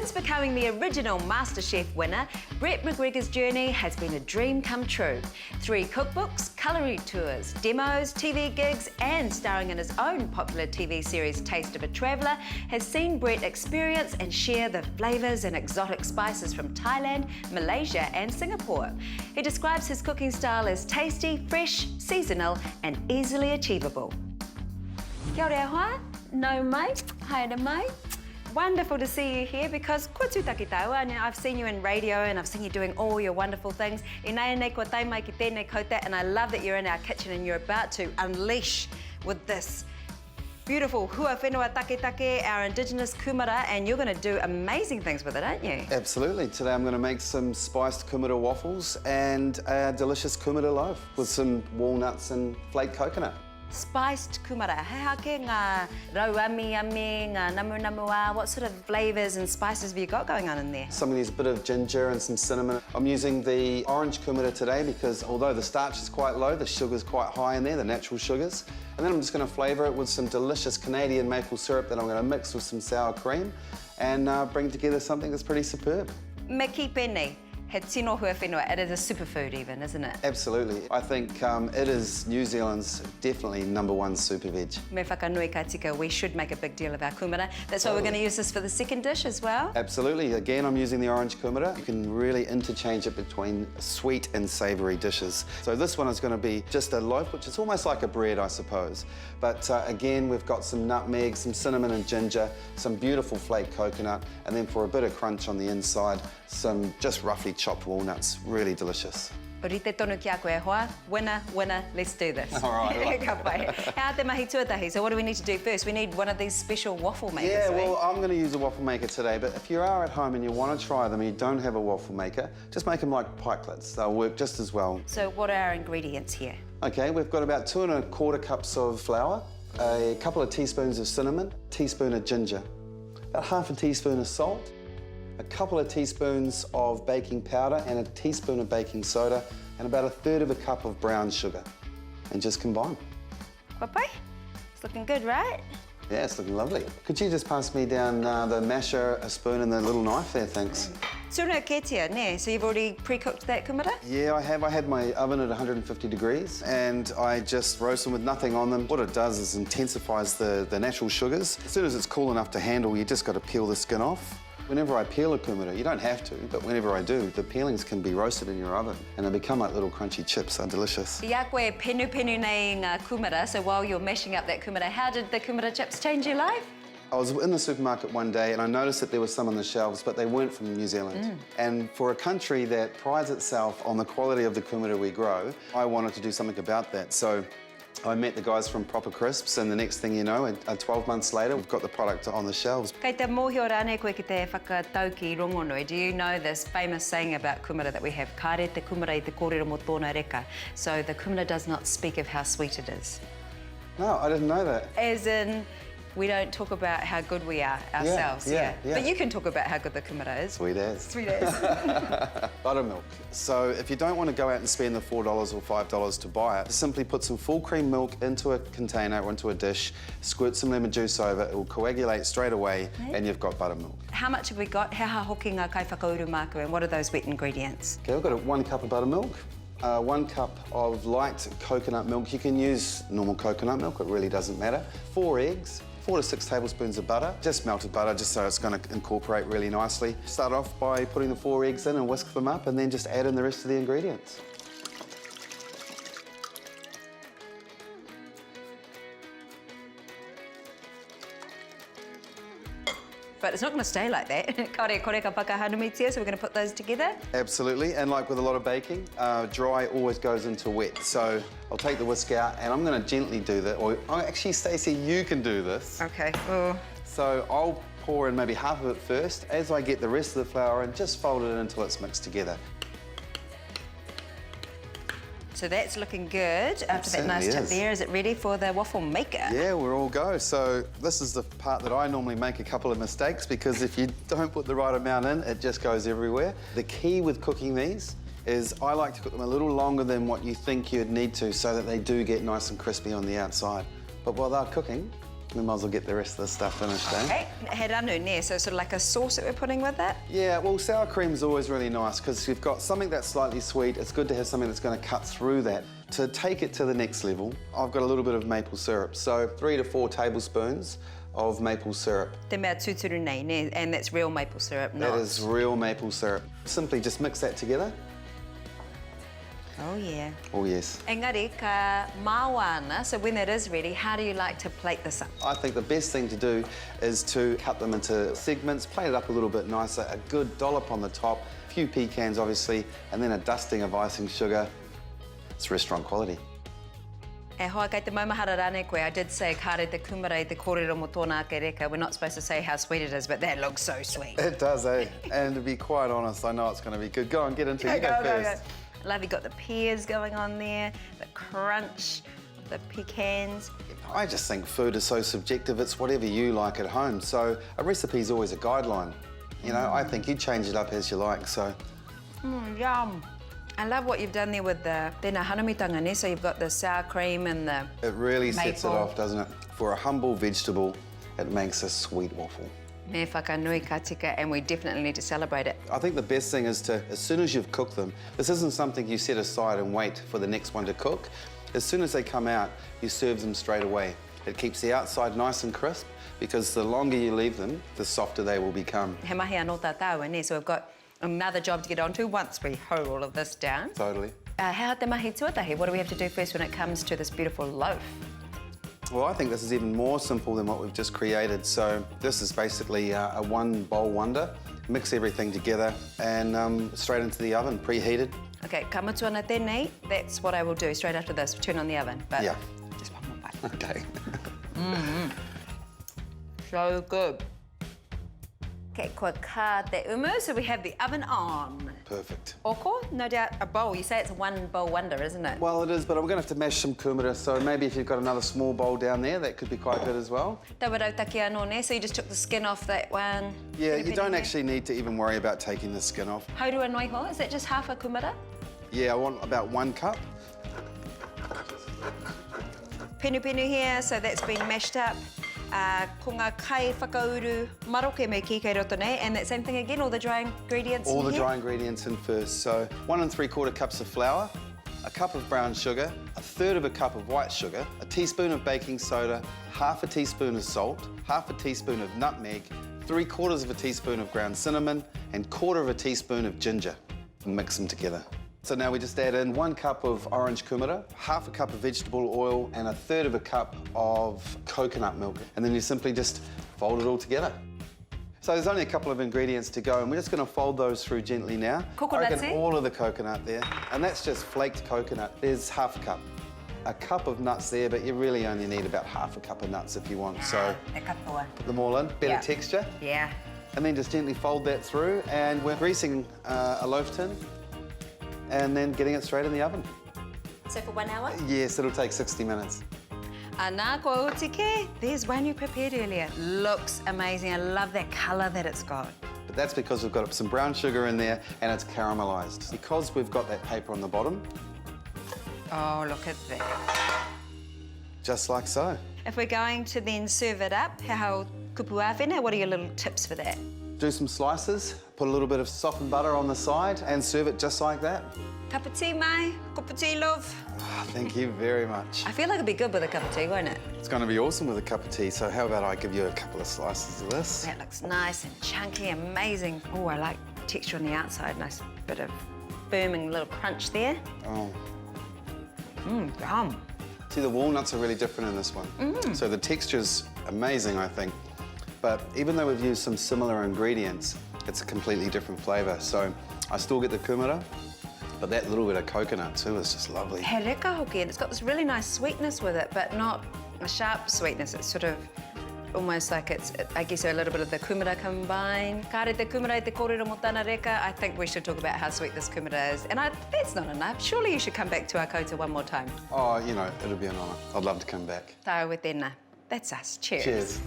Since becoming the original MasterChef winner, Brett McGregor's journey has been a dream come true. 3 cookbooks, culinary tours, demos, TV gigs, and starring in his own popular TV series Taste of a Traveller has seen Brett experience and share the flavours and exotic spices from Thailand, Malaysia and Singapore. He describes his cooking style as tasty, fresh, seasonal and easily achievable. Kia ora hoa, no mai, haere mai. Wonderful to see you here because kua tūtaki taua, and I've seen you in radio and I've seen you doing all your wonderful things. I nei nei kua taimai ki tēnei kāuta, and I love that you're in our kitchen and you're about to unleash with this beautiful hua whenua take, our indigenous kumara, and you're going to do amazing things with it, aren't you? Absolutely. Today I'm going to make some spiced Kūmara waffles and a delicious Kūmara loaf with some walnuts and flaked coconut. Spiced kumara. He hake ngā rauami, ngā namu, what sort of flavours and spices have you got going on in there? Some of these bit of ginger and some cinnamon. I'm using the orange Kūmara today because although the starch is quite low, the sugar's quite high in there, the natural sugars. And then I'm just going to flavour it with some delicious Canadian maple syrup that I'm going to mix with some sour cream and bring together something that's pretty superb. Me ki pēnei. He tino hua whenua. It is a superfood even, isn't it? Absolutely. I think it is New Zealand's definitely #1 super veg. Me whakanui ka tika, we should make a big deal of our kumara. That's why we're going to use this for the second dish as well. Absolutely. Again, I'm using the orange Kūmara. You can really interchange it between sweet and savoury dishes. So this one is going to be just a loaf, which is almost like a bread, I suppose. But again, we've got some nutmeg, some cinnamon and ginger, some beautiful flaked coconut, and then for a bit of crunch on the inside, some just roughly chopped walnuts. Really delicious. Orite tonu ki a koe hoa. Winner, let's do this. All right. Ka pai. Hea te mahi tuatahi, so what do we need to do first? We need one of these special waffle makers. Yeah, well, I'm going to use a waffle maker today, but if you are at home and you want to try them and you don't have a waffle maker, just make them like pikelets. They'll work just as well. So what are our ingredients here? Okay, we've got about 2 1/4 cups of flour, a couple of teaspoons of cinnamon, a teaspoon of ginger, about half a teaspoon of salt, a couple of teaspoons of baking powder and a teaspoon of baking soda, and about 1/3 of a cup of brown sugar. And just combine. Kua pai? It's looking good, right? Yeah, it's looking lovely. Could you just pass me down the masher, a spoon and the little knife there, thanks. Tūna ketia, ne? So you've already pre-cooked that kumara? Yeah, I have. I had my oven at 150 degrees and I just roast them with nothing on them. What it does is intensifies the natural sugars. As soon as it's cool enough to handle, you just got to peel the skin off. Whenever I peel a Kūmara, you don't have to, but whenever I do, the peelings can be roasted in your oven and they become like little crunchy chips. They're delicious. Ia koe penu nei ngā kumara, so while you're mashing up that kumara, how did the kumara chips change your life? I was in the supermarket one day and I noticed that there was some on the shelves, but they weren't from New Zealand. And for a country that prides itself on the quality of the Kūmara we grow, I wanted to do something about that. So I met the guys from Proper Crisps, and the next thing you know, 12 months later, we've got the product on the shelves. Kei te mōhio rāne koe ki te whakatau ki rongonui. Do you know this famous saying about kumara that we have? Kāre te kumara I te kōrero mo tōna reka. So the kumara does not speak of how sweet it is. No, I didn't know that. As in, we don't talk about how good we are ourselves. Yeah. But you can talk about how good the kumara is. Sweet as. Sweet as. Buttermilk. So if you don't want to go out and spend the $4 or $5 to buy it, simply put some full cream milk into a container or into a dish, squirt some lemon juice over, it will coagulate straight away, and you've got buttermilk. How much have we got? He hoki ngā kai whakauru māku, and what are those wet ingredients? Okay, we've got 1 cup of buttermilk, 1 cup of light coconut milk. You can use normal coconut milk, it really doesn't matter. 4 eggs, 4 to 6 tablespoons of butter, just melted butter, just so it's going to incorporate really nicely. Start off by putting the 4 eggs in and whisk them up, and then just add in the rest of the ingredients. But it's not going to stay like that. Kare kore ka whakahanumiti, so we're going to put those together. Absolutely, and like with a lot of baking, dry always goes into wet. So I'll take the whisk out and I'm going to gently do that. Or actually, Stacey, you can do this. Okay. Oh. So I'll pour in maybe half of it first. As I get the rest of the flour in, just fold it in until it's mixed together. So that's looking good. After that nice tip there, is it ready for the waffle maker? Yeah, we're all go. So this is the part that I normally make a couple of mistakes because if you don't put the right amount in, it just goes everywhere. The key with cooking these is I like to cook them a little longer than what you think you'd need to so that they do get nice and crispy on the outside. But while they're cooking, We might as well get the rest of the stuff finished, eh? Okay, he ranu ne, so sort of like a sauce that we're putting with it? Yeah, well, sour cream's always really nice because you've got something that's slightly sweet. It's good to have something that's going to cut through that. To take it to the next level, I've got a little bit of maple syrup. So 3 to 4 tablespoons of maple syrup. Te mea tūturu nei, ne? And that's real maple syrup, not... That is real maple syrup. Simply just mix that together. Oh, yeah. Oh, yes. Engari, ka māwana, so when that is ready, how do you like to plate this up? I think the best thing to do is to cut them into segments, plate it up a little bit nicer, a good dollop on the top, a few pecans, obviously, and then a dusting of icing sugar. It's restaurant quality. E hoa kei te maumahara rane koe, I did say kāre te kumara I te kōrero mo tōna ake reka. We're not supposed to say how sweet it is, but that looks so sweet. It does, eh? And to be quite honest, I know it's going to be good. Go on, get into it. You go first. I love you got the pears going on there, the crunch, the pecans. I just think food is so subjective. It's whatever you like at home. So a recipe is always a guideline. You know, I think you change it up as you like, so. Yum. I love what you've done there with the tēnā hanamitanga ne, so you've got the sour cream and the It really sets it maple. off, doesn't it? For a humble vegetable, it makes a sweet waffle. Me whakanui ka tika, and we definitely need to celebrate it. I think the best thing is to, as soon as you've cooked them, this isn't something you set aside and wait for the next one to cook. As soon as they come out, you serve them straight away. It keeps the outside nice and crisp, because the longer you leave them, the softer they will become. He mahi anō tātou, ne? So we've got another job to get onto once we hoe all of this down. Totally. How te mahi tuatahi? What do we have to do first when it comes to this beautiful loaf? Well, I think this is even more simple than what we've just created. So this is basically a one bowl wonder. Mix everything together and straight into the oven, preheated. Okay, ka mutuana tēnei, that's what I will do straight after this, turn on the oven. But Yeah. just one more bite. Okay. So good. Okay, kua ka te umu, so we have the oven on. Perfect. Oko, no doubt a bowl. You say it's a one bowl wonder, isn't it? Well, it is, but we're going to have to mash some kumara, so maybe if you've got another small bowl down there, that could be quite good as well. Tawarautaki anō ne, so you just took the skin off that one. Yeah, you don't actually need to even worry about taking the skin off. Haurua noiho, is that just half a kumara? Yeah, I want about 1 cup. Penu penu here, so that's been mashed up. Ko ngā kai whakauru maroke me ki kei roto nei, and that same thing again, all the dry ingredients All in the here? dry ingredients in first. So 1 3/4 cups of flour, a cup of brown sugar, 1/3 of a cup of white sugar, a teaspoon of baking soda, 1/2 teaspoon of salt, 1/2 teaspoon of nutmeg, 3/4 of a teaspoon of ground cinnamon, and 1/4 teaspoon of ginger. Mix them together. So now we just add in 1 cup of orange kumara, 1/2 cup of vegetable oil, and 1/3 cup of coconut milk. And then you simply just fold it all together. So there's only a couple of ingredients to go, and we're just going to fold those through gently now. Coconut, I reckon eh? all of the coconut there, and that's just flaked coconut. There's 1/2 cup. A cup of nuts there, but you really only need about 1/2 cup of nuts if you want. So E katoa. put them all in, better Yeah. texture. Yeah. And then just gently fold that through, and we're greasing a loaf tin, and then getting it straight in the oven. So for 1 hour? Yes, it'll take 60 minutes. Anā ko utike, there's one you prepared earlier. Looks amazing. I love that colour that it's got. But that's because we've got some brown sugar in there and it's caramelised. Because we've got that paper on the bottom, Oh, look at that. just like so. If we're going to then serve it up, how kupu awhena, what are your little tips for that? Do some slices, put a little bit of softened butter on the side and serve it just like that. Cup of tea, mai? Cup of tea, love? Oh, thank you very much. I feel like it'd be good with a cup of tea, won't it? It's going to be awesome with a cup of tea, so how about I give you a couple of slices of this? That looks nice and chunky, amazing. Oh, I like the texture on the outside. Nice bit of firming little crunch there. Oh. Yum. See, the walnuts are really different in this one. So the texture's amazing, I think. But even though we've used some similar ingredients, it's a completely different flavour. So I still get the kumara, but that little bit of coconut too is just lovely. He reka hoki, and it's got this really nice sweetness with it, but not a sharp sweetness. It's sort of almost like it's, I guess, a little bit of the kumara combined. Kāre te kumara I te kōrero mo tāna reka. I think we should talk about how sweet this kumara is. And that's not enough. Surely you should come back to our kāuta one more time. Oh, you know, it'll be an honour. I'd love to come back. Tāu e tēnā. That's us. Cheers. Cheers.